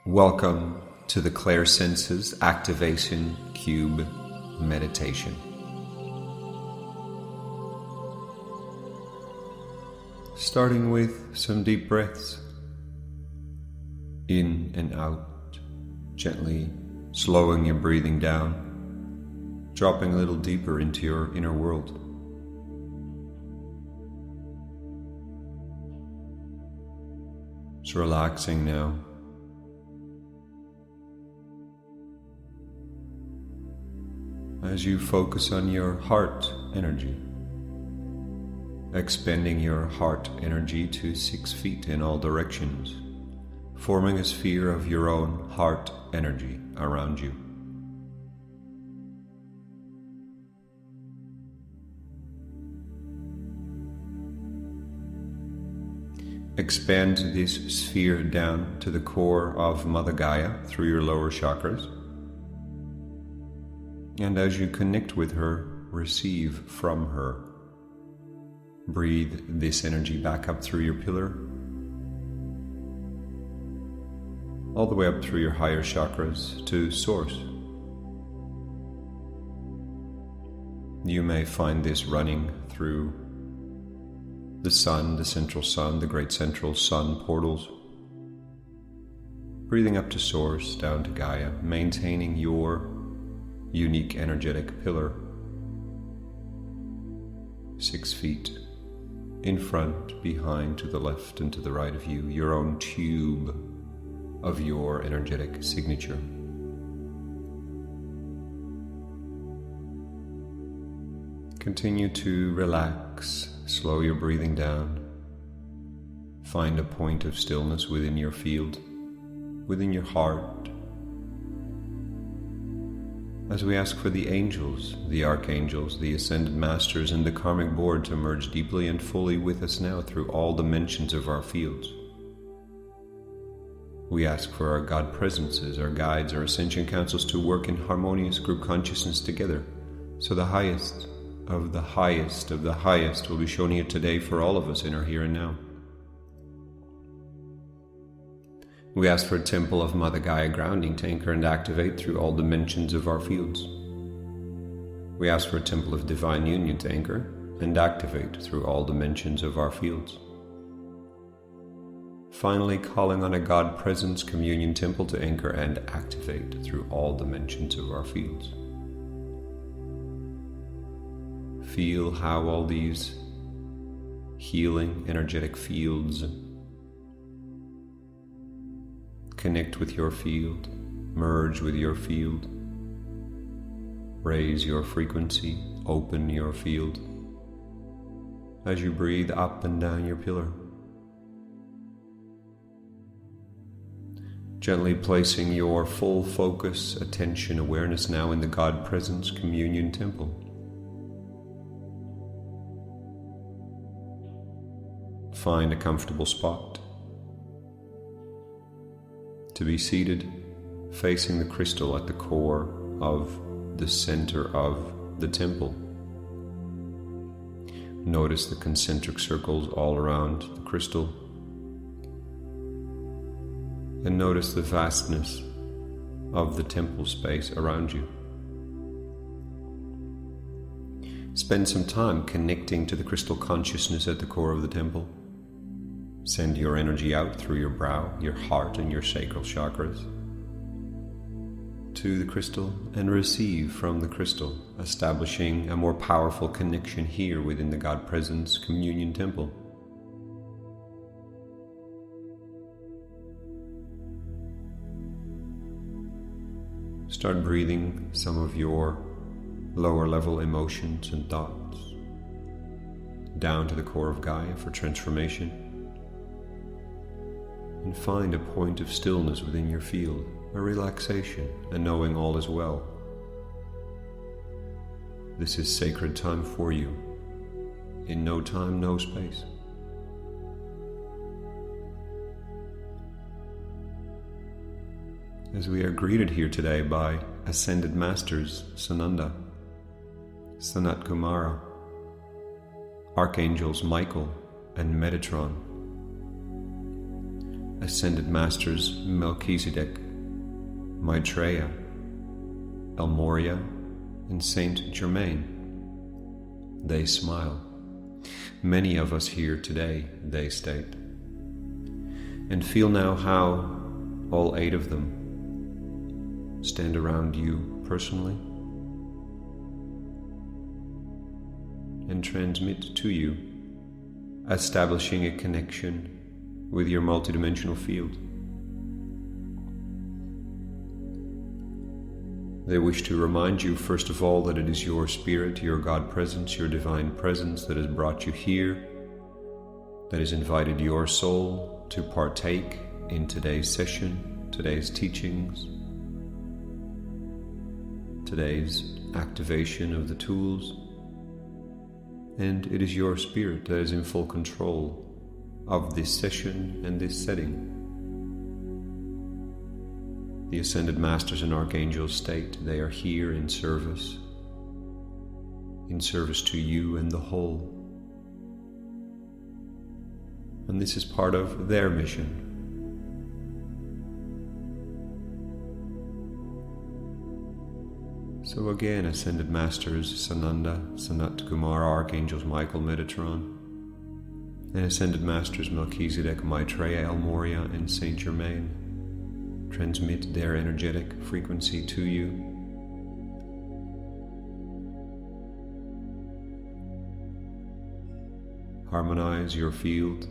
Welcome to the Clairsenses Activation Cube Meditation. Starting with some deep breaths, in and out, gently slowing your breathing down, dropping a little deeper into your inner world. It's relaxing now. As you focus on your heart energy, expanding your heart energy to 6 feet in all directions, forming a sphere of your own heart energy around you. Expand this sphere down to the core of Mother Gaia through your lower chakras. And as you connect with her, receive from her. Breathe this energy back up through your pillar, all the way up through your higher chakras to Source. You may find this running through the Sun, the Central Sun, the Great Central Sun portals. Breathing up to Source, down to Gaia, maintaining your unique energetic pillar, 6 feet in front, behind, to the left and to the right of you, your own tube of your energetic signature. Continue to relax, slow your breathing down, find a point of stillness within your field, within your heart, as we ask for the angels, the archangels, the ascended masters, and the karmic board to merge deeply and fully with us now through all dimensions of our fields. We ask for our God presences, our guides, our ascension councils to work in harmonious group consciousness together, so the highest of the highest of the highest will be shown here today for all of us in our here and now. We ask for a temple of Mother Gaia grounding to anchor and activate through all dimensions of our fields. We ask for a temple of divine union to anchor and activate through all dimensions of our fields. Finally, calling on a God Presence Communion Temple to anchor and activate through all dimensions of our fields. Feel how all these healing energetic fields connect with your field, merge with your field, raise your frequency, open your field as you breathe up and down your pillar. Gently placing your full focus, attention, awareness now in the God Presence Communion Temple. Find a comfortable spot to be seated, facing the crystal at the core of the center of the temple. Notice the concentric circles all around the crystal, and notice the vastness of the temple space around you. Spend some time connecting to the crystal consciousness at the core of the temple. Send your energy out through your brow, your heart, and your sacral chakras to the crystal and receive from the crystal, establishing a more powerful connection here within the God Presence Communion Temple. Start breathing some of your lower level emotions and thoughts down to the core of Gaia for transformation. And find a point of stillness within your field, a relaxation, and knowing all is well. This is sacred time for you, in no time, no space. As we are greeted here today by Ascended Masters Sananda, Sanat Kumara, Archangels Michael and Metatron, Ascended Masters Melchizedek, Maitreya, Elmoria, and Saint Germain. They smile. Many of us here today, they state. And feel now how all 8 of them stand around you personally and transmit to you, establishing a connection with your multidimensional field. They wish to remind you, first of all, that it is your spirit, your God presence, your divine presence that has brought you here, that has invited your soul to partake in today's session, today's teachings, today's activation of the tools. And it is your spirit that is in full control of this session and this setting. The Ascended Masters and Archangels state they are here in service to you and the whole. And this is part of their mission. So again, Ascended Masters Sananda, Sanat Kumara, Archangels Michael, Metatron, and Ascended Masters Melchizedek, Maitreya, Elmoria, and Saint Germain transmit their energetic frequency to you. Harmonize your field.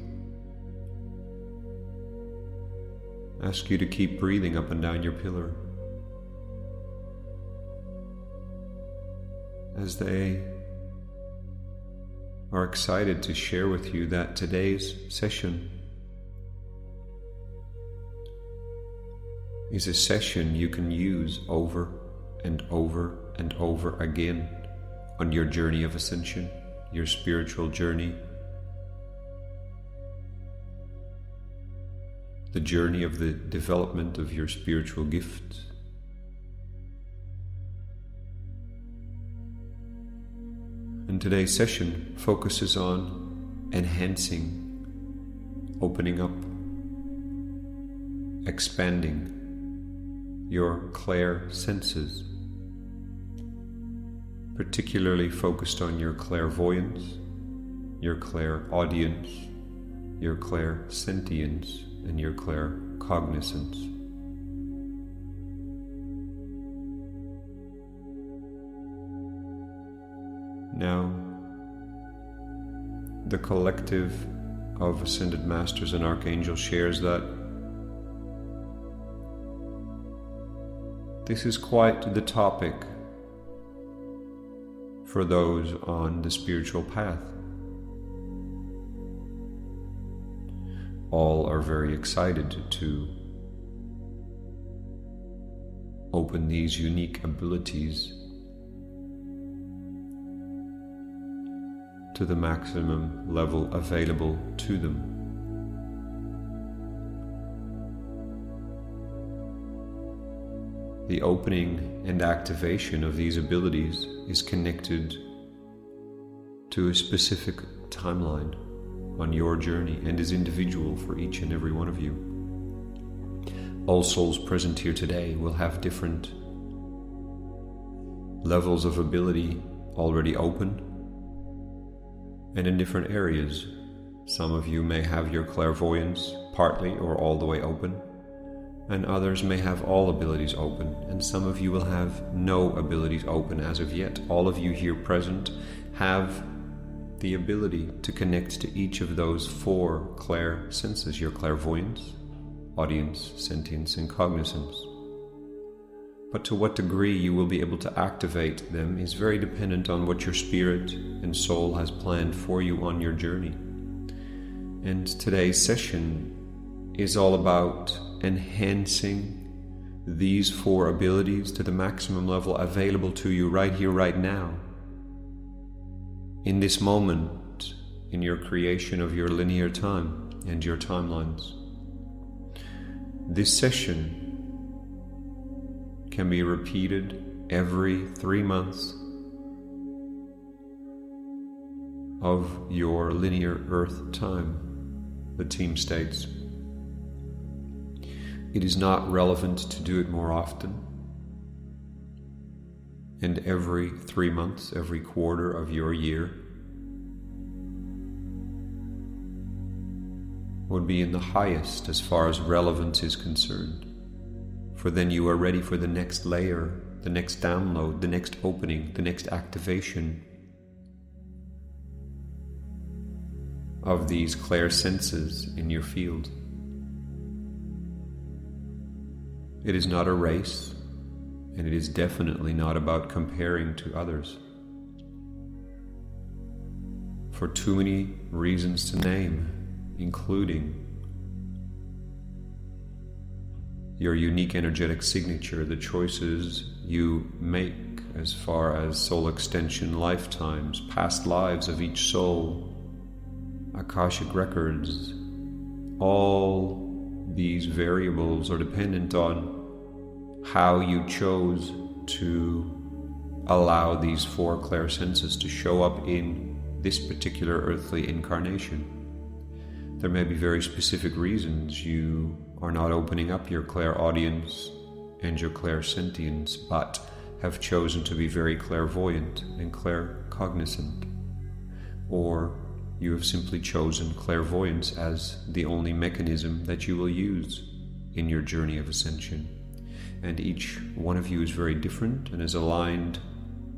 Ask you to keep breathing up and down your pillar as they are excited to share with you that today's session is a session you can use over and over and over again on your journey of ascension, your spiritual journey, the journey of the development of your spiritual gifts. And today's session focuses on enhancing, opening up, expanding your clair senses, particularly focused on your clairvoyance, your clairaudience, your clairsentience, and your claircognizance. Now, the collective of Ascended Masters and Archangels shares that this is quite the topic for those on the spiritual path. All are very excited to open these unique abilities to the maximum level available to them. The opening and activation of these abilities is connected to a specific timeline on your journey and is individual for each and every one of you. All souls present here today will have different levels of ability already open and in different areas. Some of you may have your clairvoyance partly or all the way open, and others may have all abilities open, and some of you will have no abilities open as of yet. All of you here present have the ability to connect to each of those 4 clair senses, your clairvoyance, audience, sentience, and cognizance. But to what degree you will be able to activate them is very dependent on what your spirit and soul has planned for you on your journey. And today's session is all about enhancing these 4 abilities to the maximum level available to you right here, right now. In this moment, in your creation of your linear time and your timelines. This session can be repeated every 3 months of your linear Earth time, the team states. It is not relevant to do it more often. And every 3 months, every quarter of your year would be in the highest as far as relevance is concerned. For then you are ready for the next layer, the next download, the next opening, the next activation of these clair senses in your field. It is not a race, and it is definitely not about comparing to others. For too many reasons to name, including your unique energetic signature, the choices you make as far as soul extension lifetimes, past lives of each soul, Akashic records. All these variables are dependent on how you chose to allow these 4 clair senses to show up in this particular earthly incarnation. There may be very specific reasons you are not opening up your clairaudience and your clairsentience, but have chosen to be very clairvoyant and claircognizant. Or you have simply chosen clairvoyance as the only mechanism that you will use in your journey of ascension. And each one of you is very different and is aligned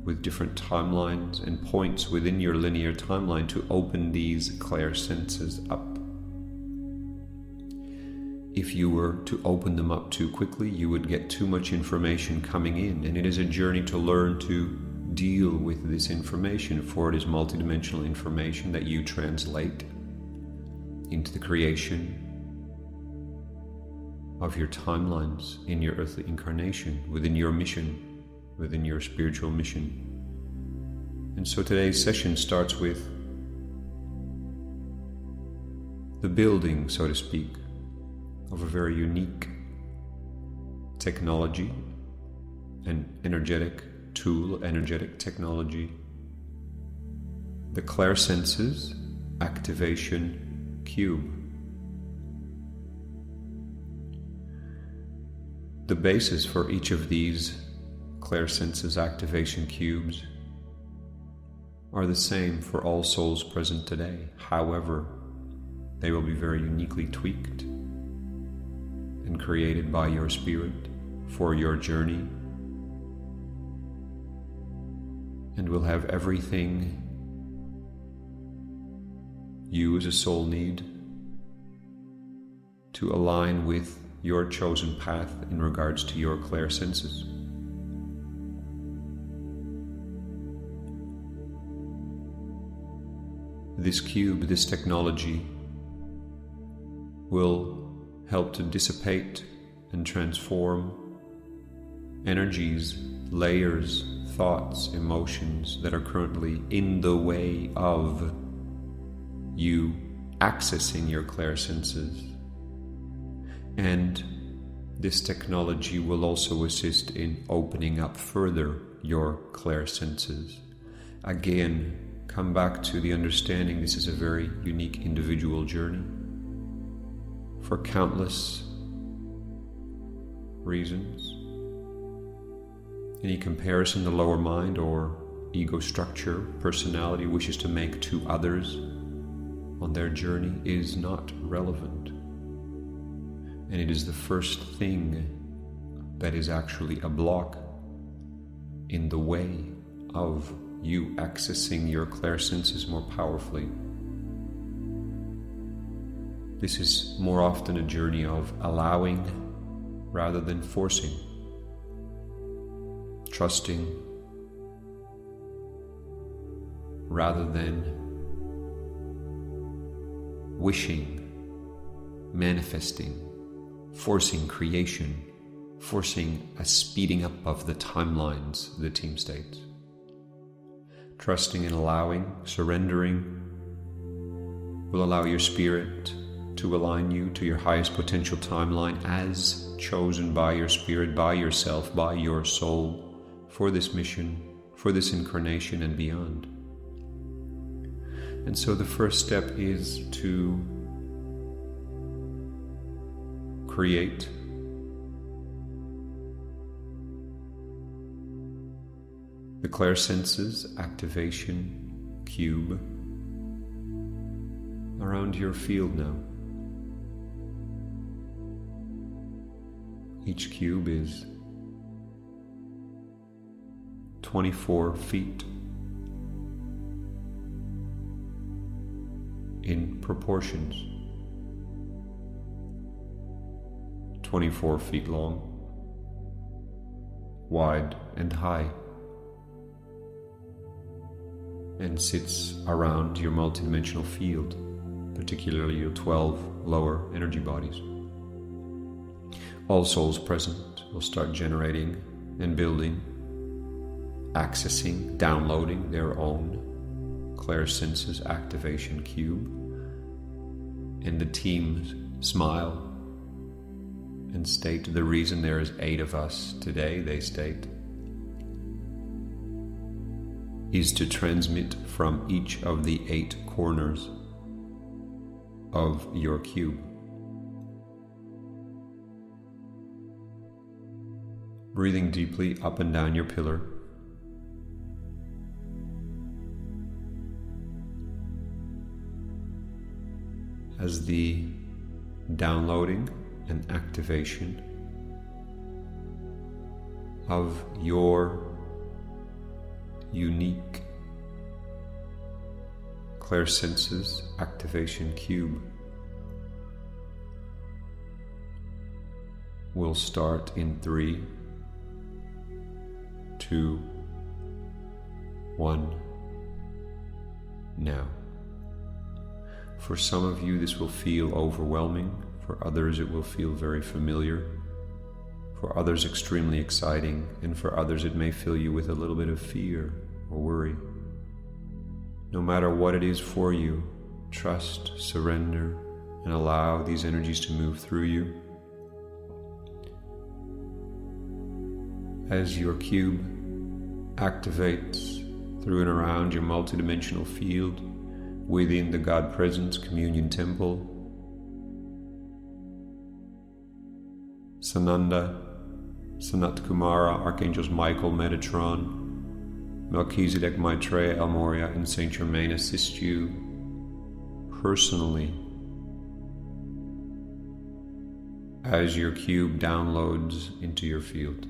with different timelines and points within your linear timeline to open these clair senses up. If you were to open them up too quickly, you would get too much information coming in, and it is a journey to learn to deal with this information, for it is multidimensional information that you translate into the creation of your timelines in your earthly incarnation, within your mission, within your spiritual mission. And so today's session starts with the building, so to speak, of a very unique technology, an energetic tool, energetic technology, the Clair Senses Activation Cube. The basis for each of these Clair Senses Activation Cubes are the same for all souls present today. However, they will be very uniquely tweaked and created by your spirit for your journey, and will have everything you as a soul need to align with your chosen path in regards to your clair senses. This cube, this technology, will help to dissipate and transform energies, layers, thoughts, emotions that are currently in the way of you accessing your clair senses. And this technology will also assist in opening up further your clair senses. Again, come back to the understanding this is a very unique individual journey for countless reasons. Any comparison the lower mind or ego structure, personality wishes to make to others on their journey is not relevant. And it is the first thing that is actually a block in the way of you accessing your clair senses more powerfully. This is more often a journey of allowing rather than forcing, trusting rather than wishing, manifesting, forcing creation, forcing a speeding up of the timelines, the team states. Trusting and allowing, surrendering will allow your spirit to align you to your highest potential timeline as chosen by your spirit, by yourself, by your soul, for this mission, for this incarnation and beyond. And so the first step is to create the Clairsenses activation cube around your field now. Each cube is 24 feet in proportions. 24 feet long, wide and high, and sits around your multidimensional field, particularly your 12 lower energy bodies. All souls present will start generating and building, accessing, downloading their own Clairsenses activation cube, and the teams smile and state the reason there is 8 of us today, they state, is to transmit from each of the 8 corners of your cube. Breathing deeply up and down your pillar. As the downloading and activation of your unique Clairsenses activation cube will start in 3, 2, 1, now. For some of you this will feel overwhelming, for others it will feel very familiar, for others extremely exciting, and for others it may fill you with a little bit of fear or worry. No matter what it is for you, trust, surrender, and allow these energies to move through you. As your cube activates through and around your multidimensional field within the God Presence Communion Temple, Sananda, Sanat Kumara, Archangels Michael, Metatron, Melchizedek, Maitreya, El Moria, and Saint Germain assist you personally as your cube downloads into your field,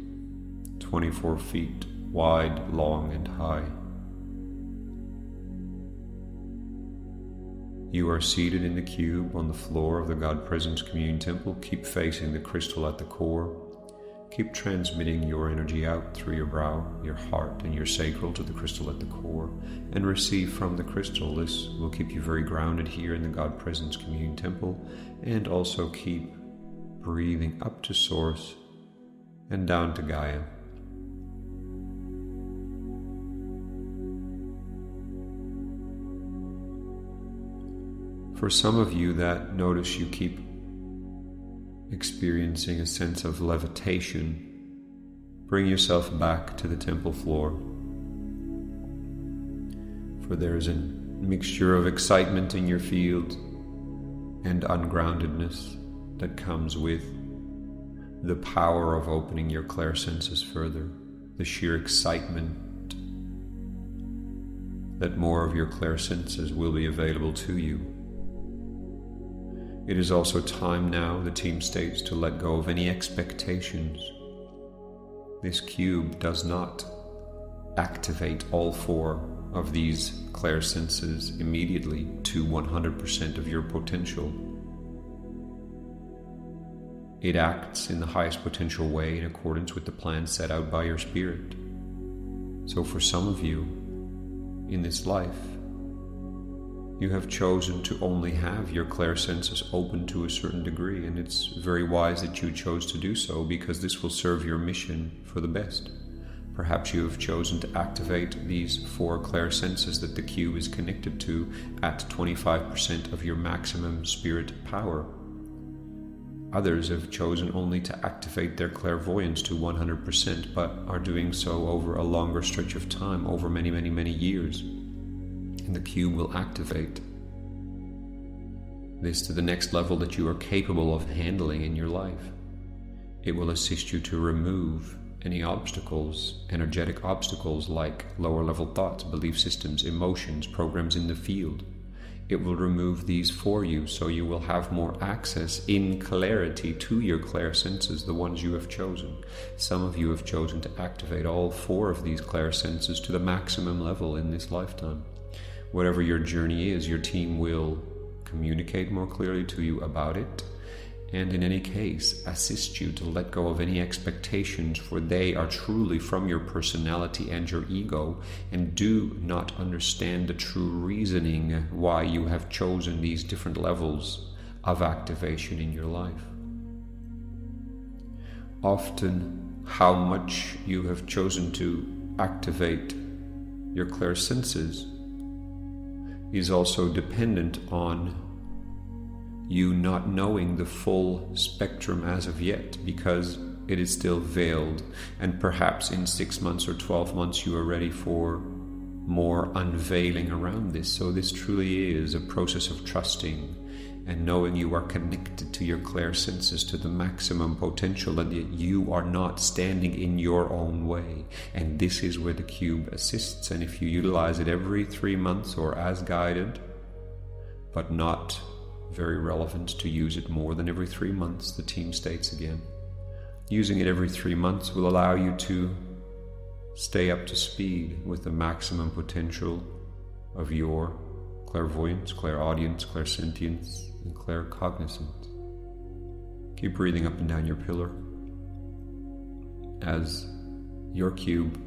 24 feet wide, long, and high. You are seated in the cube on the floor of the God Presence Communion Temple. Keep facing the crystal at the core. Keep transmitting your energy out through your brow, your heart, and your sacral to the crystal at the core, and receive from the crystal. This will keep you very grounded here in the God Presence Communion Temple, and also keep breathing up to Source and down to Gaia. For some of you that notice you keep experiencing a sense of levitation, bring yourself back to the temple floor. For there is a mixture of excitement in your field and ungroundedness that comes with the power of opening your Clairsenses further, the sheer excitement that more of your Clairsenses will be available to you. It is also time now, the team states, to let go of any expectations. This cube does not activate all 4 of these Clairsenses immediately to 100% of your potential. It acts in the highest potential way in accordance with the plan set out by your spirit. So for some of you in this life, you have chosen to only have your Clairsenses open to a certain degree, and it's very wise that you chose to do so, because this will serve your mission for the best. Perhaps you have chosen to activate these 4 Clairsenses that the cube is connected to at 25% of your maximum spirit power. Others have chosen only to activate their clairvoyance to 100%, but are doing so over a longer stretch of time, over many, many, many years. And the cube will activate this to the next level that you are capable of handling in your life. It will assist you to remove any obstacles, energetic obstacles like lower level thoughts, belief systems, emotions, programs in the field. It will remove these for you, so you will have more access in clarity to your clair senses, the ones you have chosen. Some of you have chosen to activate all 4 of these clair senses to the maximum level in this lifetime. Whatever your journey is, your team will communicate more clearly to you about it, and in any case, assist you to let go of any expectations, for they are truly from your personality and your ego, and do not understand the true reasoning why you have chosen these different levels of activation in your life. Often, how much you have chosen to activate your clair senses is also dependent on you not knowing the full spectrum as of yet, because it is still veiled, and perhaps in 6 months or 12 months you are ready for more unveiling around this. So this truly is a process of trusting and knowing you are connected to your clair senses to the maximum potential, and yet you are not standing in your own way. And this is where the cube assists, and if you utilize it every 3 months or as guided, but not very relevant to use it more than every 3 months, the team states again. Using it every 3 months will allow you to stay up to speed with the maximum potential of your clairvoyance, clairaudience, clairsentience, and claircognizance. Keep breathing up and down your pillar as your cube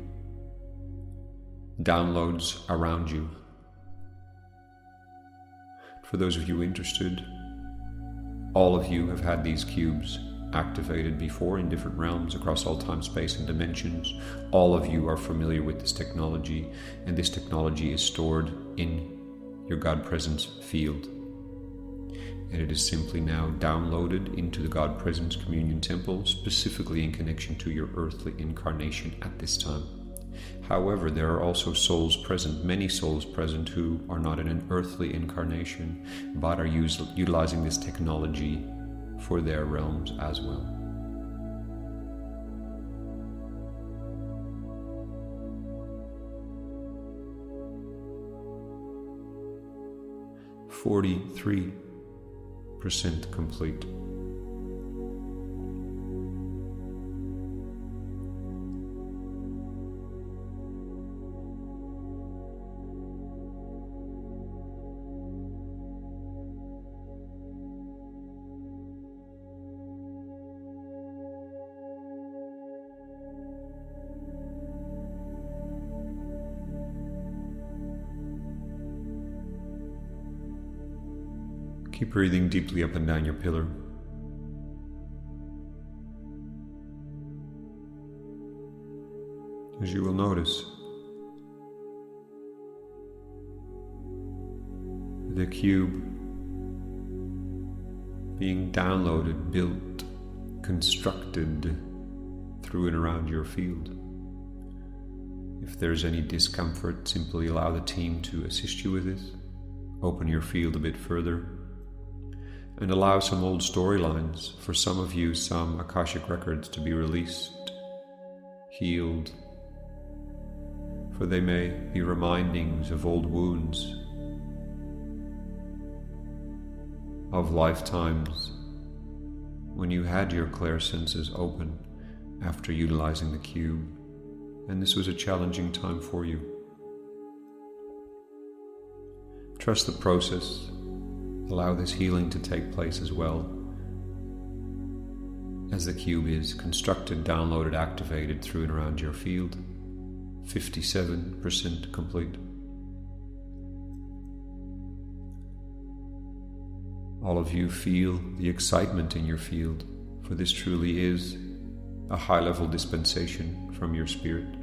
downloads around you. For those of you interested, all of you have had these cubes activated before in different realms across all time, space, and dimensions. All of you are familiar with this technology, and this technology is stored in your God Presence field. And it is simply now downloaded into the God Presence Communion Temple, specifically in connection to your earthly incarnation at this time. However, there are also souls present, many souls present, who are not in an earthly incarnation, but are utilizing this technology for their realms as well. "43% complete. Keep breathing deeply up and down your pillar. As you will notice, the cube being downloaded, built, constructed through and around your field. If there's any discomfort, simply allow the team to assist you with this. Open your field a bit further, and allow some old storylines, for some of you, some Akashic records to be released, healed, for they may be remindings of old wounds, of lifetimes when you had your clair senses open after utilizing the cube, and this was a challenging time for you. Trust the process. Allow this healing to take place as well, as the cube is constructed, downloaded, activated through and around your field. 57% complete. All of you feel the excitement in your field, for this truly is a high-level dispensation from your spirit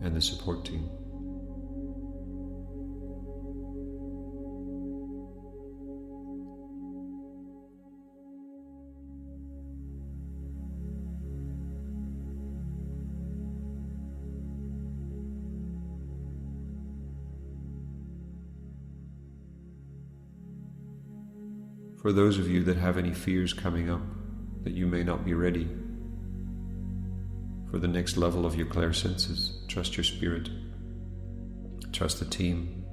and the support team. For those of you that have any fears coming up, that you may not be ready, For the next level of your clair senses, trust your spirit, trust the team.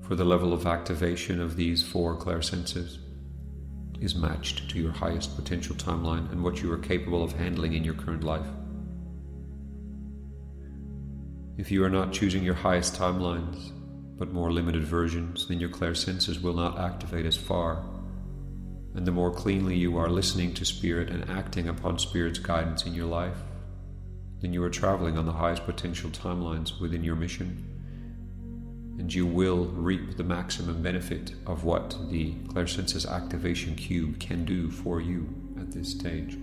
For the level of activation of these 4 clair senses is matched to your highest potential timeline and what you are capable of handling in your current life. If you are not choosing your highest timelines, but more limited versions, then your clair senses will not activate as far. And the more cleanly you are listening to Spirit and acting upon Spirit's guidance in your life, then you are traveling on the highest potential timelines within your mission, and you will reap the maximum benefit of what the clair senses activation cube can do for you at this stage.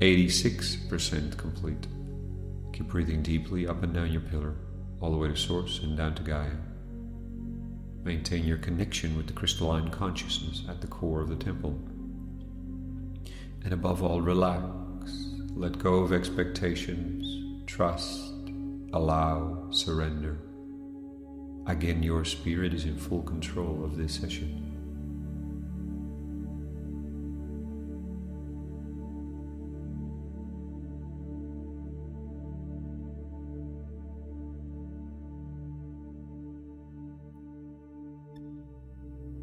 %86 complete. Keep breathing deeply up and down your pillar, all the way to Source and down to Gaia. Maintain your connection with the crystalline consciousness at the core of the temple. And above all, relax. Let go of expectations. Trust. Allow. Surrender. Again, your spirit is in full control of this session.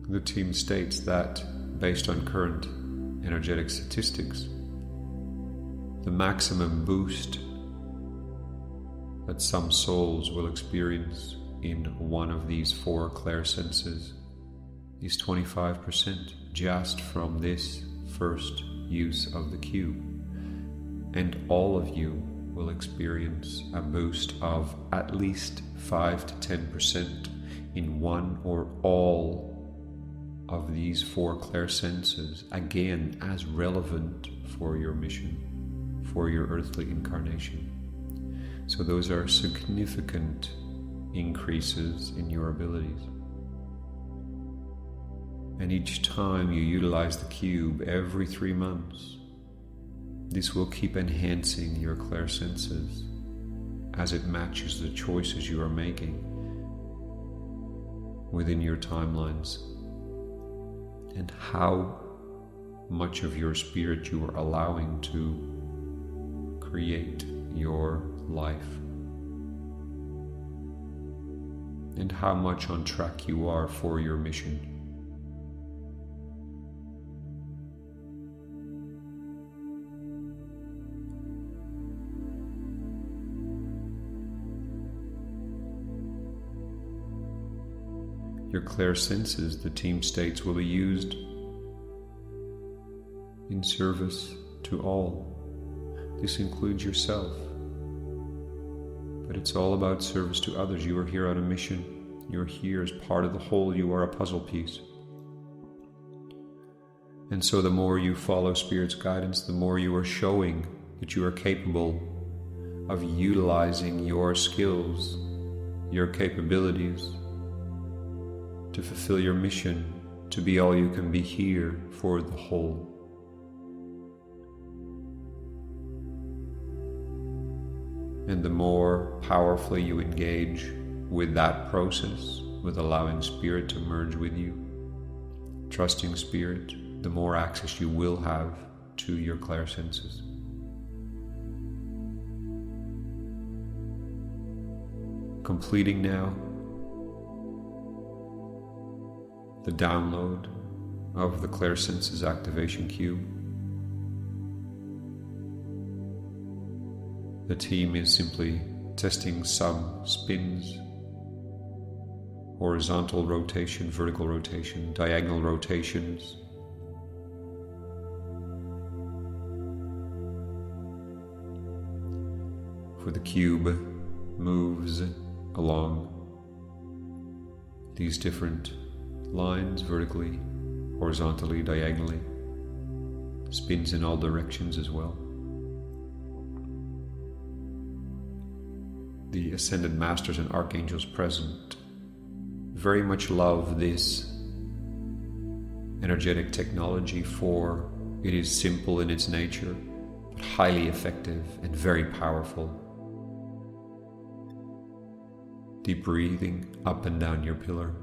The team states that, based on current energetic statistics, the maximum boost that some souls will experience in one of these 4 clair senses is 25% just from this first use of the cube. And all of you will experience a boost of at least 5 to 10% in one or all of these 4 clair senses, again as relevant for your mission, for your earthly incarnation. So those are significant increases in your abilities. And each time you utilize the cube every 3 months, this will keep enhancing your clair senses as it matches the choices you are making within your timelines, and how much of your spirit you are allowing to create your life, and how much on track you are for your mission. Your clair senses, the team states, will be used in service to all. This includes yourself. But it's all about service to others. You are here on a mission. You're here as part of the whole. You are a puzzle piece. And so the more you follow Spirit's guidance, the more you are showing that you are capable of utilizing your skills, your capabilities, to fulfill your mission, to be all you can be here for the whole. And the more powerfully you engage with that process, with allowing Spirit to merge with you, trusting Spirit, the more access you will have to your clair senses. Completing now the download of the clair senses activation cube. The team is simply testing some spins, horizontal rotation, vertical rotation, diagonal rotations. For the cube moves along these different lines, vertically, horizontally, diagonally, spins in all directions as well. the Ascended Masters and Archangels present very much love this energetic technology, for it is simple in its nature, but highly effective and very powerful. Deep breathing up and down your pillar.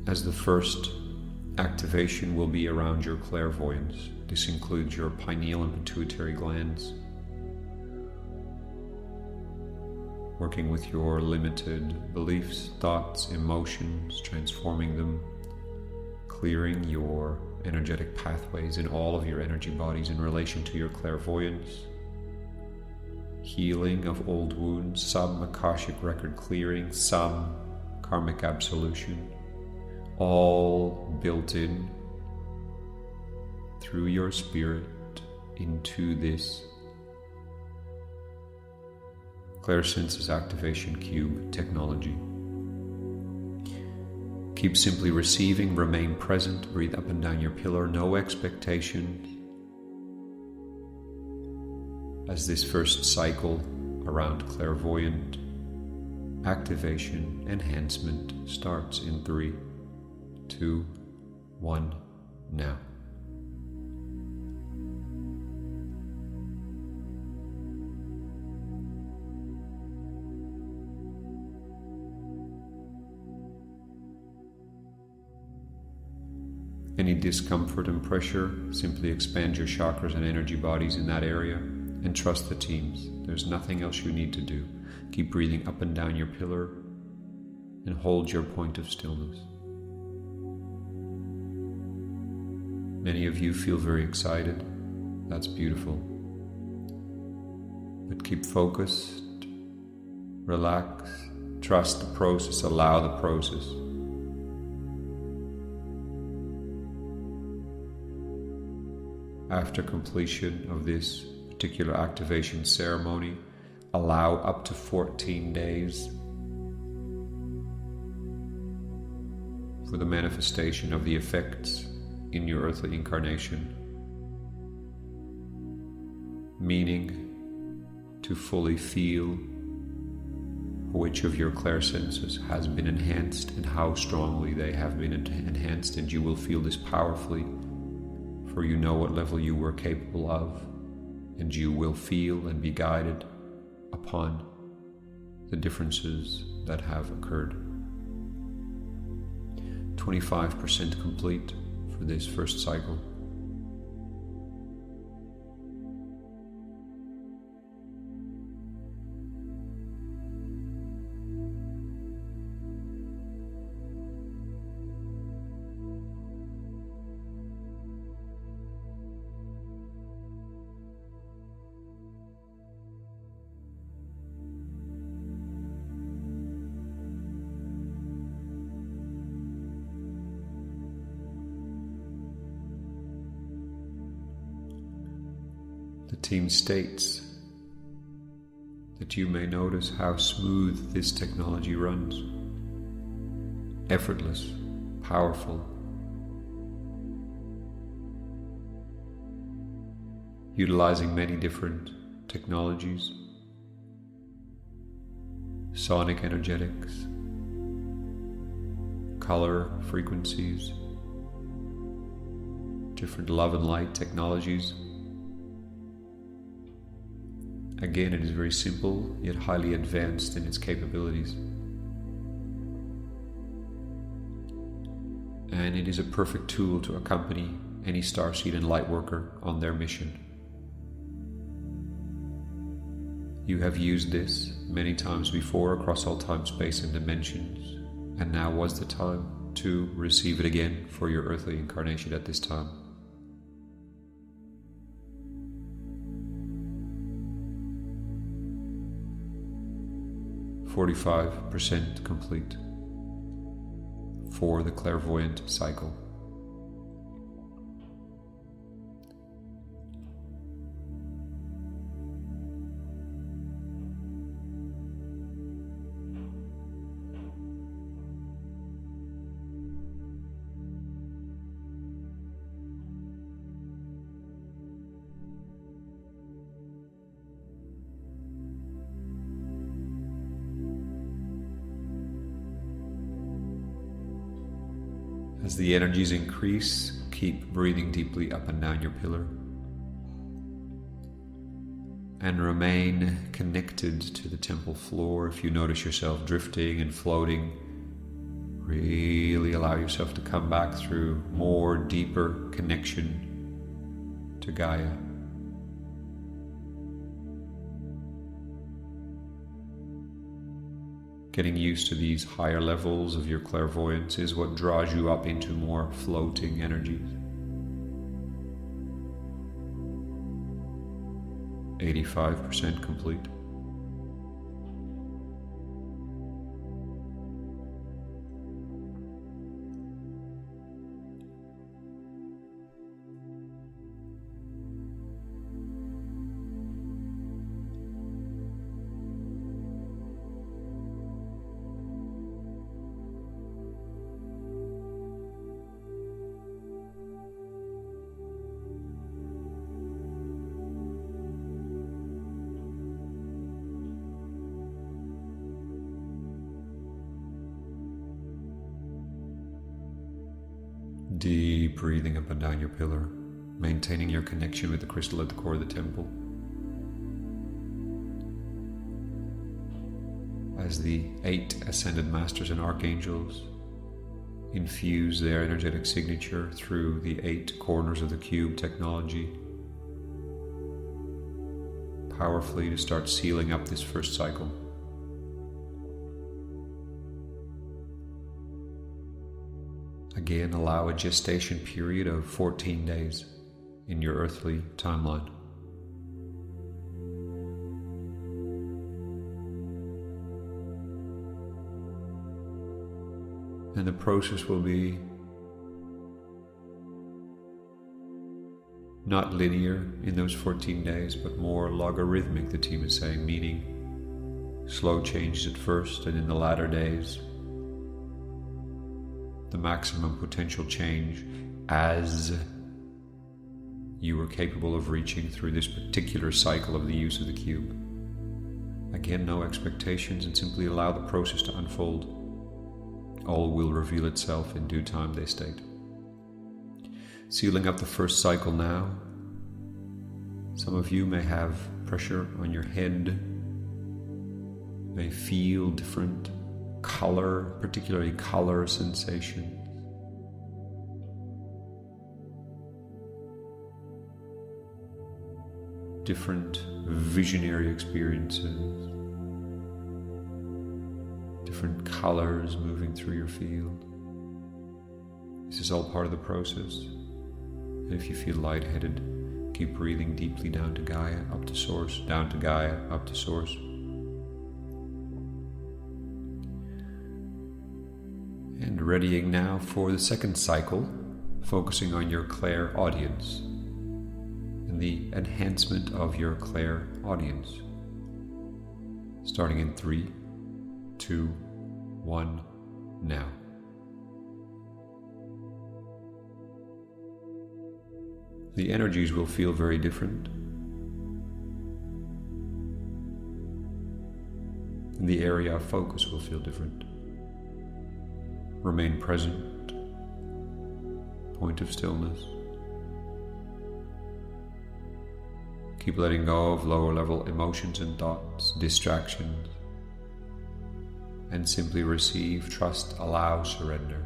As the first activation will be around your clairvoyance. This includes your pineal and pituitary glands, working with your limited beliefs, thoughts, emotions, transforming them, clearing your energetic pathways in all of your energy bodies in relation to your clairvoyance, healing of old wounds, some Akashic record clearing, some karmic absolution, all built in through your spirit into this Clairsenses Activation Cube technology. Keep simply receiving, remain present, breathe up and down your pillar, no expectations, as this first cycle around clairvoyant activation enhancement starts in 3, 2, 1, now. Any discomfort and pressure, simply expand your chakras and energy bodies in that area and trust the teams. There's nothing else you need to do. Keep breathing up and down your pillar and hold your point of stillness. Many of you feel very excited. That's beautiful. But keep focused, relax, trust the process, allow the process. After completion of this particular activation ceremony, allow up to 14 days for the manifestation of the effects in your earthly incarnation, meaning to fully feel which of your clairsenses has been enhanced and how strongly they have been enhanced, and you will feel this powerfully, for you know what level you were capable of, and you will feel and be guided upon the differences that have occurred. 25% complete for this first cycle. The team states that you may notice how smooth this technology runs. Effortless, powerful. Utilizing many different technologies, sonic energetics, color frequencies, different love and light technologies. Again, it is very simple, yet highly advanced in its capabilities. And it is a perfect tool to accompany any starseed and lightworker on their mission. You have used this many times before across all time, space, and dimensions, and now was the time to receive it again for your earthly incarnation at this time. 45% complete for the clairvoyant cycle. As the energies increase, keep breathing deeply up and down your pillar. And remain connected to the temple floor. If you notice yourself drifting and floating, really allow yourself to come back through more deeper connection to Gaia. Getting used to these higher levels of your clairvoyance is what draws you up into more floating energies. 85% complete. Deep breathing up and down your pillar, maintaining your connection with the crystal at the core of the temple. As the 8 ascended masters and archangels infuse their energetic signature through the 8 corners of the cube technology, powerfully to start sealing up this first cycle. Again, allow a gestation period of 14 days in your earthly timeline. And the process will be not linear in those 14 days, but more logarithmic, the team is saying, meaning slow changes at first, and in the latter days, the maximum potential change as you are capable of reaching through this particular cycle of the use of the cube. Again, no expectations, and simply allow the process to unfold. All will reveal itself in due time, they state. Sealing up the first cycle now. Some of you may have pressure on your head, may feel different color, particularly color sensations. Different visionary experiences. Different colors moving through your field. This is all part of the process. And if you feel lightheaded, keep breathing deeply down to Gaia, up to Source, down to Gaia, up to Source. And readying now for the second cycle, focusing on your clairaudience and the enhancement of your clairaudience. Starting in 3, 2, 1, now. The energies will feel very different. And the area of focus will feel different. Remain present. Point of stillness. Keep letting go of lower level emotions and thoughts, distractions, and simply receive, trust, allow, surrender.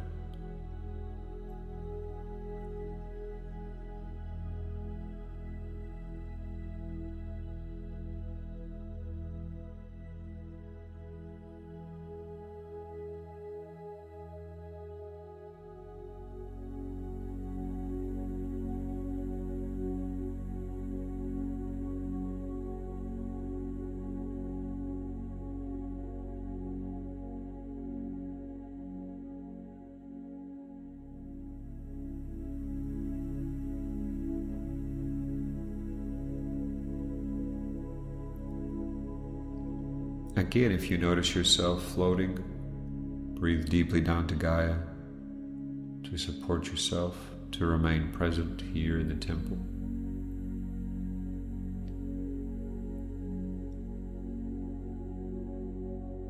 Again, if you notice yourself floating, breathe deeply down to Gaia to support yourself, to remain present here in the temple.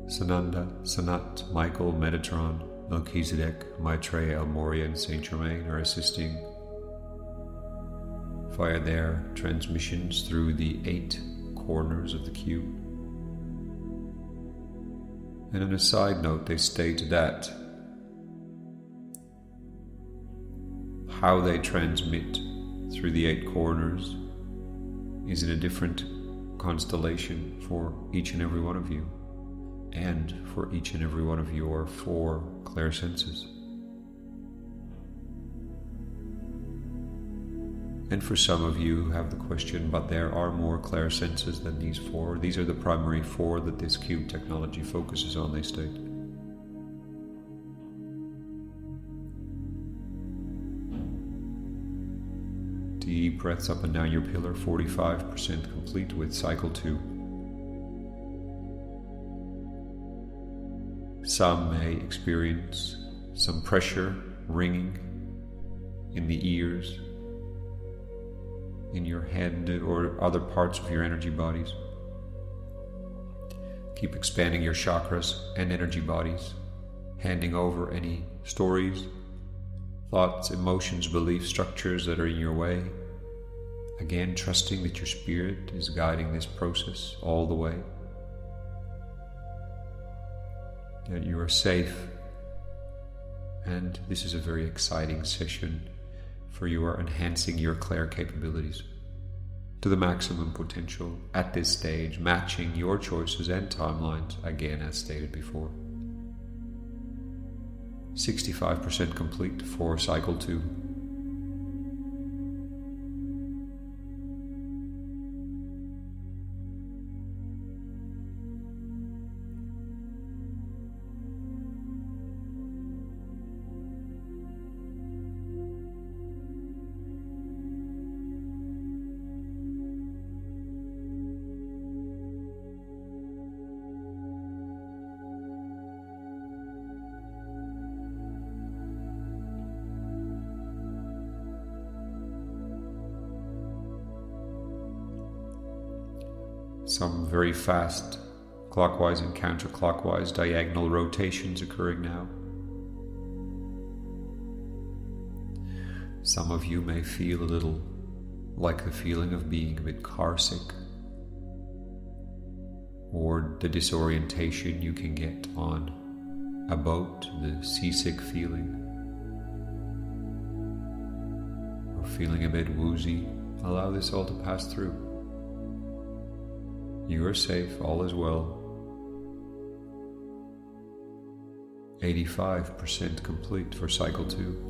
Sananda, Sanat, Michael, Metatron, Melchizedek, Maitreya, Moria, and Saint Germain are assisting via their transmissions through the 8 corners of the cube. And on a side note, they state that how they transmit through the 8 corners is in a different constellation for each and every one of you, and for each and every one of your 4 clair senses. And for some of you who have the question, but there are more clair senses than these 4. These are the primary 4 that this cube technology focuses on, they state. Deep breaths up and down your pillar, 45% complete with cycle 2. Some may experience some pressure, ringing in the ears, in your head, or other parts of your energy bodies. Keep expanding your chakras and energy bodies, handing over any stories, thoughts, emotions, belief structures that are in your way. Again, trusting that your spirit is guiding this process all the way. That you are safe. And this is a very exciting session, for you are enhancing your clair capabilities to the maximum potential at this stage, matching your choices and timelines, again as stated before. 65% complete for cycle 2. Some very fast clockwise and counterclockwise diagonal rotations occurring now. Some of you may feel a little like the feeling of being a bit car sick, or the disorientation you can get on a boat, the seasick feeling, or feeling a bit woozy. Allow this all to pass through. You are safe, all is well. 85% complete for cycle 2.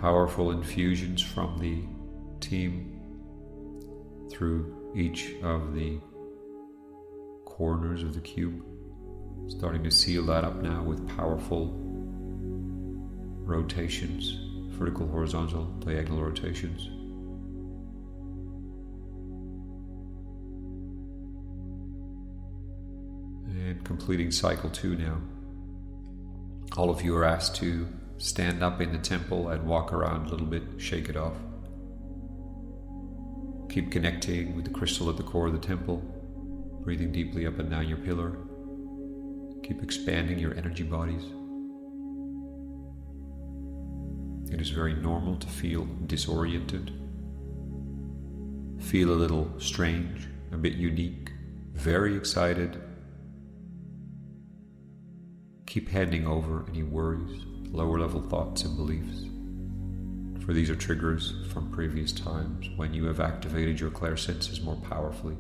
Powerful infusions from the team through each of the corners of the cube. Starting to seal that up now with powerful rotations, vertical, horizontal, diagonal rotations. And completing cycle 2 now. All of you are asked to stand up in the temple and walk around a little bit, shake it off. Keep connecting with the crystal at the core of the temple, breathing deeply up and down your pillar. Keep expanding your energy bodies. It is very normal to feel disoriented, feel a little strange, a bit unique, very excited. Keep handing over any worries, lower level thoughts and beliefs, for these are triggers from previous times when you have activated your clair senses more powerfully.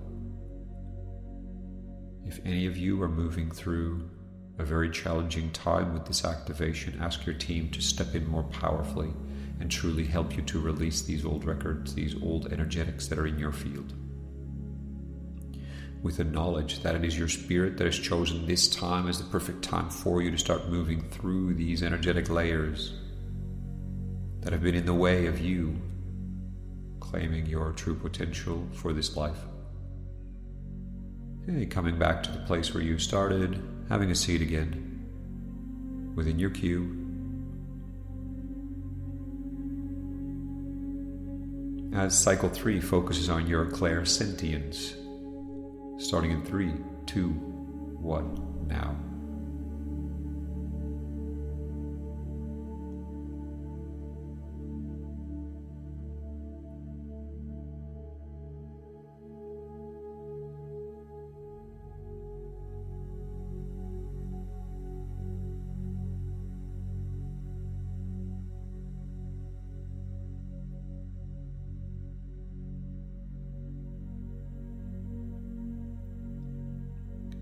If any of you are moving through a very challenging time with this activation, ask your team to step in more powerfully and truly help you to release these old records, these old energetics that are in your field. with the knowledge that it is your spirit that has chosen this time as the perfect time for you to start moving through these energetic layers that have been in the way of you claiming your true potential for this life. Okay, coming back to the place where you started, having a seat again within your cube. As cycle 3 focuses on your Clairsentience, starting in 3, 2, 1, now.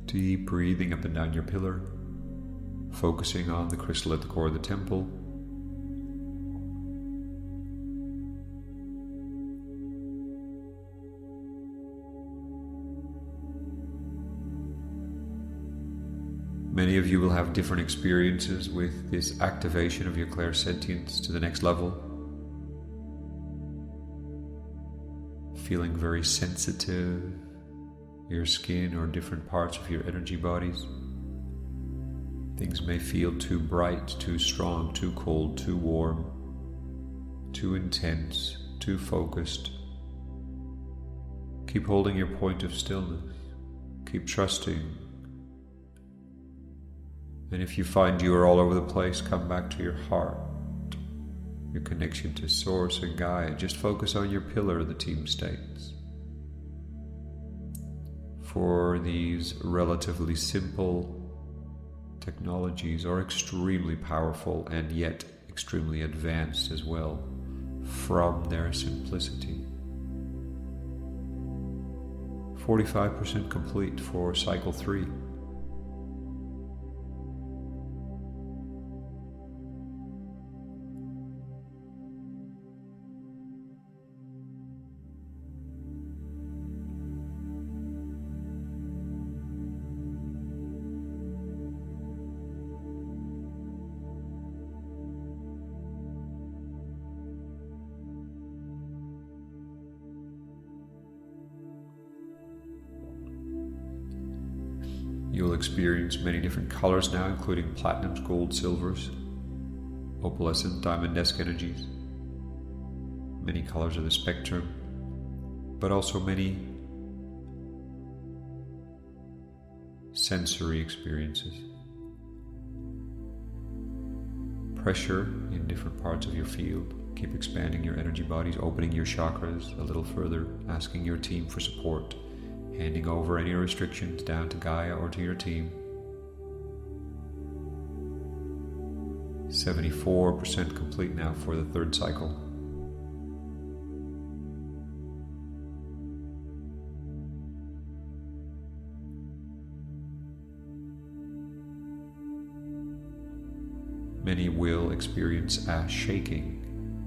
Deep breathing up and down your pillar, focusing on the crystal at the core of the temple. Many of you will have different experiences with this activation of your clairsentience to the next level. Feeling very sensitive, your skin or different parts of your energy bodies. Things may feel too bright, too strong, too cold, too warm, too intense, too focused. Keep holding your point of stillness. Keep trusting. And if you find you are all over the place, come back to your heart, your connection to Source and Gaia. Just focus on your pillar of the team states. For these relatively simple technologies are extremely powerful and yet extremely advanced as well from their simplicity. 45% complete for cycle 3. You'll experience many different colors now, including platinums, gold, silvers, opalescent, diamond-esque energies, many colors of the spectrum, but also many sensory experiences. Pressure in different parts of your field. Keep expanding your energy bodies, opening your chakras a little further, asking your team for support, handing over any restrictions down to Gaia or to your team. 74% complete now for the 3rd cycle. Many will experience a shaking,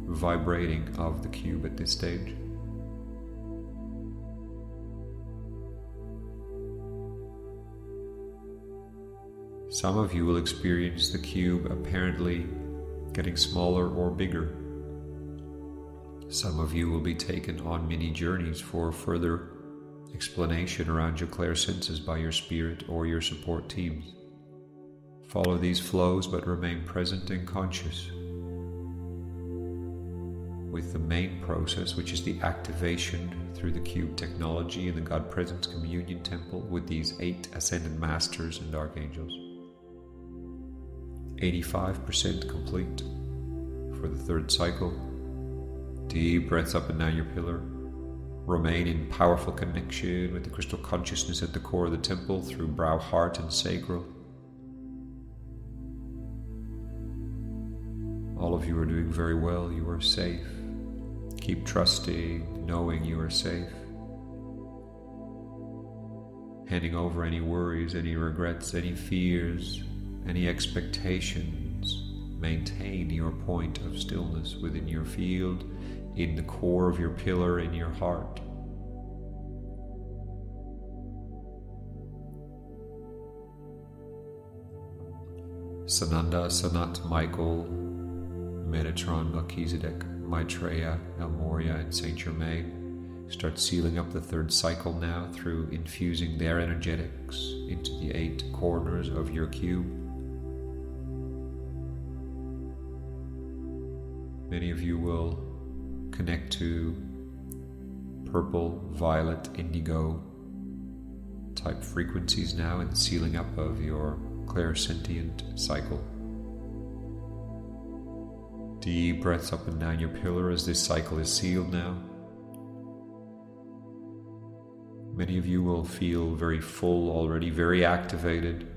vibrating of the cube at this stage. Some of you will experience the cube apparently getting smaller or bigger. Some of you will be taken on mini journeys for further explanation around your clairsenses by your spirit or your support teams. Follow these flows but remain present and conscious with the main process, which is the activation through the cube technology in the God Presence Communion Temple with these 8 Ascended Masters and Archangels. 85% complete for the 3rd cycle. Deep breaths up and down your pillar. Remain in powerful connection with the crystal consciousness at the core of the temple through brow, heart, and sacral. All of you are doing very well. You are safe. Keep trusting, knowing you are safe. Handing over any worries, any regrets, any fears, any expectations. Maintain your point of stillness within your field, in the core of your pillar, in your heart. Sananda, Sanat, Michael, Metatron, Melchizedek, Maitreya, El Moria, and Saint Germain start sealing up the third cycle now through infusing their energetics into the 8 corners of your cube. Many of you will connect to purple, violet, indigo type frequencies now in the sealing up of your Clairsentient cycle. Deep breaths up and down your pillar as this cycle is sealed now. Many of you will feel very full already, very activated,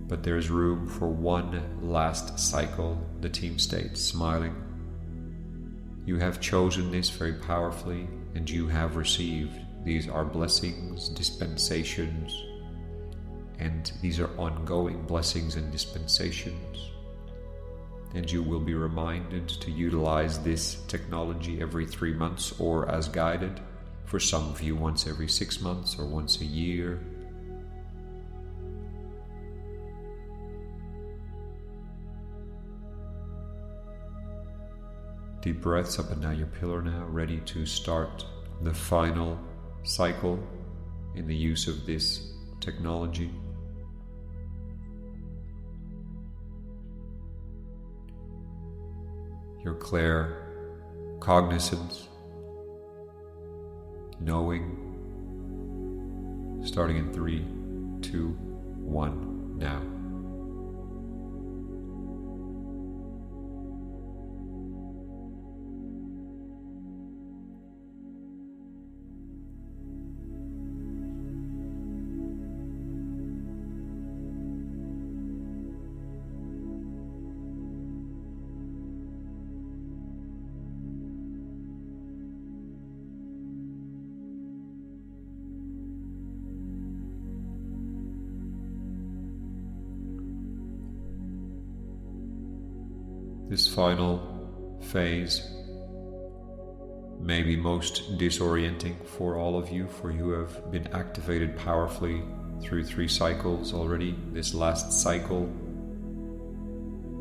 but there's room for one last cycle, the team states, smiling. You have chosen this very powerfully, and you have received. These are blessings, dispensations, and these are ongoing blessings and dispensations. And you will be reminded to utilize this technology every 3 months or as guided. For some of you, once every 6 months or once a year. Deep breaths up and down your pillar now, ready to start the final cycle in the use of this technology. Your claircognizance, knowing, starting in 3, 2, 1, now. This final phase may be most disorienting for all of you, for you have been activated powerfully through 3 cycles already. This last cycle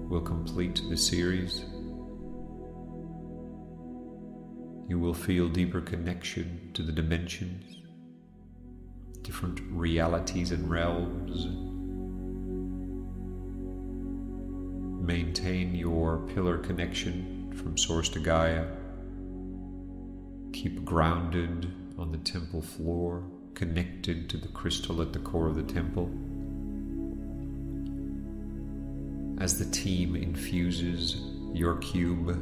will complete the series. You will feel deeper connection to the dimensions, different realities and realms. Maintain your pillar connection from Source to Gaia. Keep grounded on the temple floor, connected to the crystal at the core of the temple. As the team infuses your cube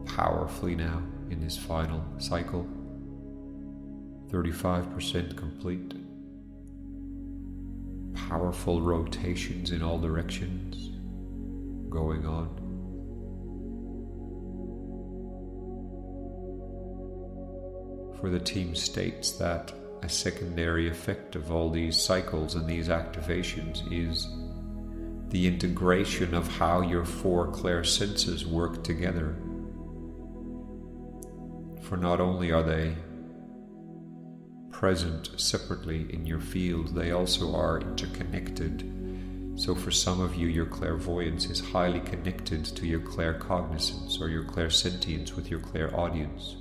powerfully now in this final cycle, 35% complete. Powerful rotations in all directions going on. For the team states that a secondary effect of all these cycles and these activations is the integration of how your 4 clair senses work together. For not only are they present separately in your field, they also are interconnected. So for some of you, your clairvoyance is highly connected to your claircognizance or your clairsentience with your clairaudience.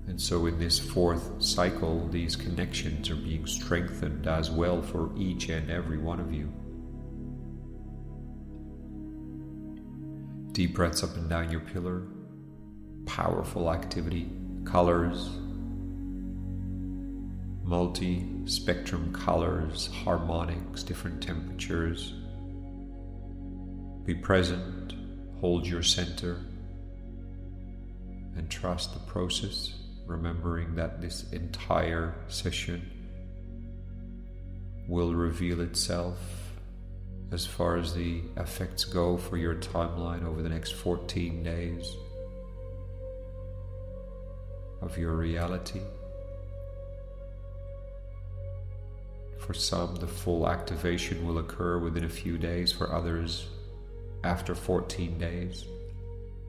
And so in this 4th cycle, these connections are being strengthened as well for each and every one of you. Deep breaths up and down your pillar. Powerful activity, colors, multi-spectrum colors, harmonics, different temperatures. Be present, hold your center, and trust the process, remembering that this entire session will reveal itself as far as the effects go for your timeline over the next 14 days of your reality. For some, the full activation will occur within a few days, for others after 14 days,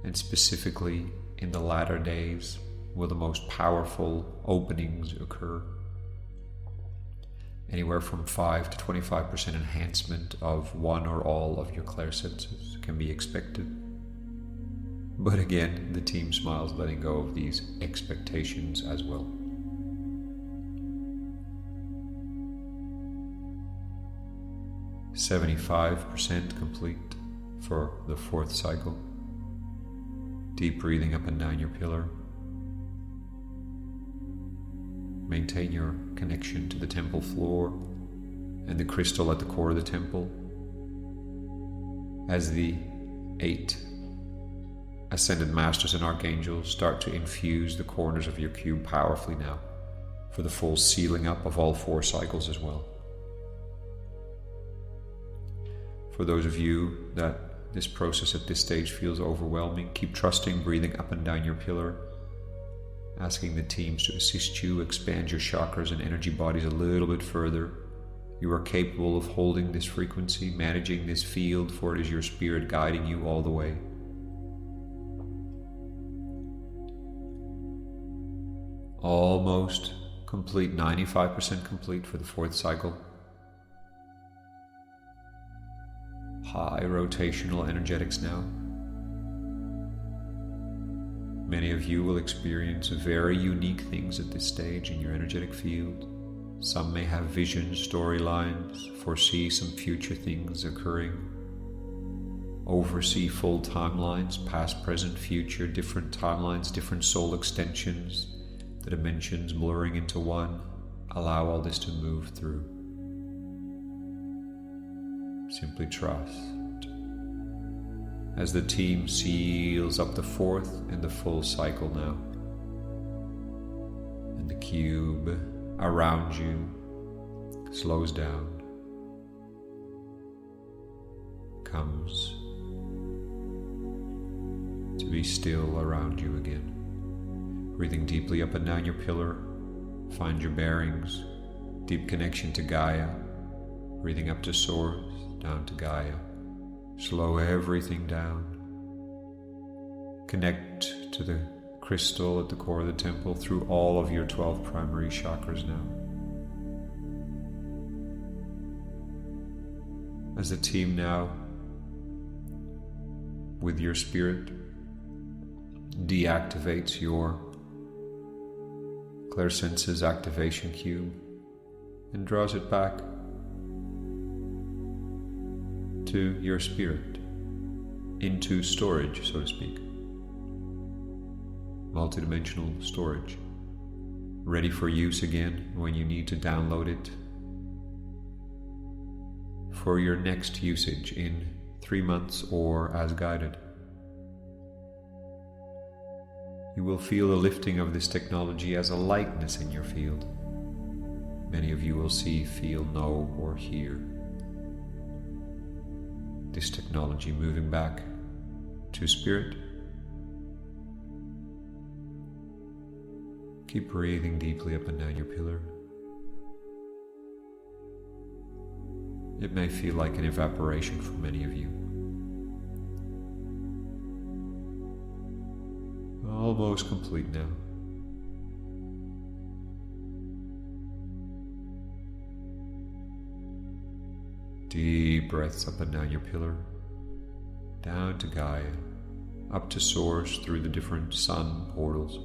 and specifically in the latter days will the most powerful openings occur. Anywhere from 5 to 25% enhancement of one or all of your clair senses can be expected. But again, the team smiles, letting go of these expectations as well. "75% complete for the fourth cycle. Deep breathing up and down your pillar. Maintain your connection to the temple floor and the crystal at the core of the temple as the 8 Ascended Masters and Archangels start to infuse the corners of your cube powerfully now for the full sealing up of all 4 cycles as well. For those of you that this process at this stage feels overwhelming, keep trusting, breathing up and down your pillar, asking the teams to assist you, expand your chakras and energy bodies a little bit further. You are capable of holding this frequency, managing this field, for it is your spirit guiding you all the way. Almost complete, 95% complete for the 4th cycle. High rotational energetics now. Many of you will experience very unique things at this stage in your energetic field. Some may have visions, storylines, foresee some future things occurring, oversee full timelines, past, present, future, different timelines, different soul extensions, the dimensions blurring into one. Allow all this to move through. Simply trust. As the team seals up the 4th and the full cycle now, and the cube around you slows down, comes to be still around you again. Breathing deeply up and down your pillar, find your bearings, deep connection to Gaia, breathing up to Source, down to Gaia. Slow everything down. Connect to the crystal at the core of the temple through all of your 12 primary chakras now. As the team now, with your spirit, deactivates your Clairsenses activation cube and draws it back to your spirit, into storage, so to speak. Multidimensional storage, ready for use again when you need to download it for your next usage in 3 months or as guided. You will feel a lifting of this technology as a lightness in your field. Many of you will see, feel, know, or hear this technology moving back to spirit. Keep breathing deeply up and down your pillar. It may feel like an evaporation for many of you. Almost complete now. Deep breaths up and down your pillar, down to Gaia, up to Source through the different sun portals.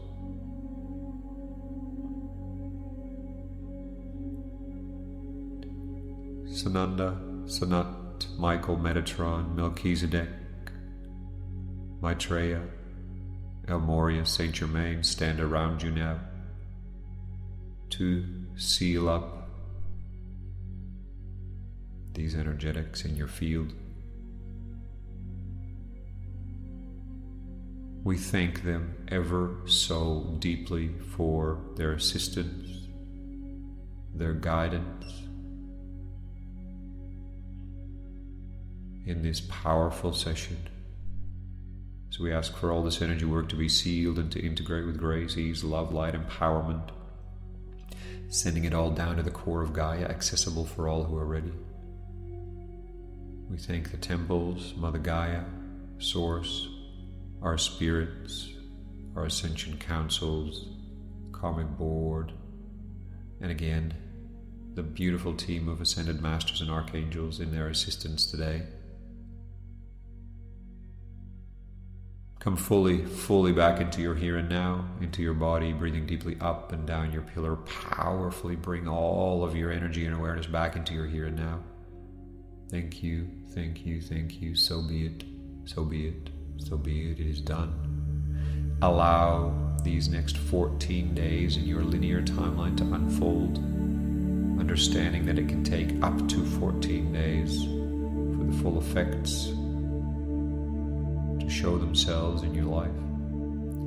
Sananda, Sanat, Michael, Metatron, Melchizedek, Maitreya, El Moria, Saint Germain stand around you now to seal up these energetics in your field. We thank them ever so deeply for their assistance, their guidance in this powerful session. So we ask for all this energy work to be sealed and to integrate with grace, ease, love, light, empowerment, sending it all down to the core of Gaia, accessible for all who are ready. We thank the temples, Mother Gaia, Source, our spirits, our ascension councils, karmic board, and again, the beautiful team of Ascended Masters and Archangels in their assistance today. Come fully back into your here and now, into your body, breathing deeply up and down your pillar. Powerfully bring all of your energy and awareness back into your here and now. Thank you, thank you, thank you. So be it, so be it, so be it. It is done. Allow these next 14 days in your linear timeline to unfold, understanding that it can take up to 14 days for the full effects show themselves in your life.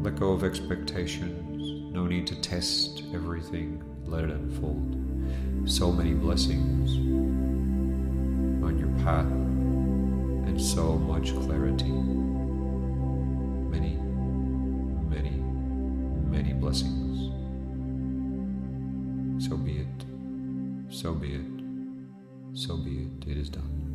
Let go of expectations. No need to test everything. Let it unfold. So many blessings on your path and so much clarity. Many, many, many blessings. So be it. So be it. So be it. It is done.